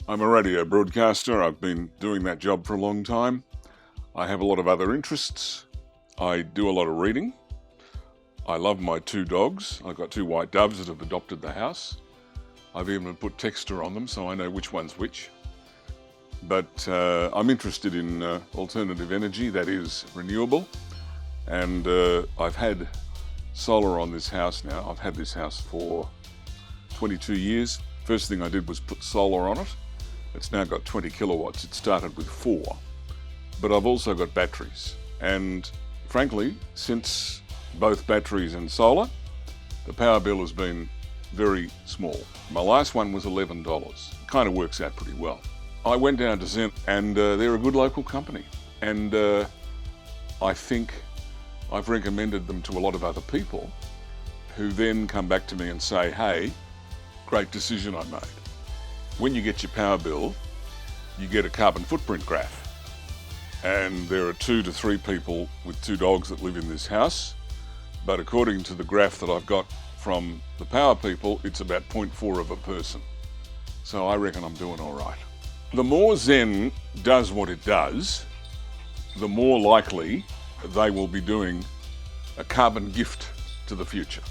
I'm a radio broadcaster. I've been doing that job for a long time. I have a lot of other interests. I do a lot of reading. I love my 2 dogs. I've got 2 white doves that have adopted the house. I've even put texture on them so I know which one's which. But I'm interested in alternative energy, that is renewable. And I've had solar on this house now. I've had this house for 22 years. First thing I did was put solar on it. It's now got 20 kilowatts. It started with 4. But I've also got batteries. And frankly, since both batteries and solar, the power bill has been very small. My last one was $11. It kind of works out pretty well. I went down to ZEN and they're a good local company. And I think I've recommended them to a lot of other people who then come back to me and say, hey, great decision I made. When you get your power bill, you get a carbon footprint graph. And there are 2 to 3 people with 2 dogs that live in this house. But according to the graph that I've got from the power people, it's about 0.4 of a person. So I reckon I'm doing all right. The more ZEN does what it does, the more likely they will be doing a carbon gift to the future.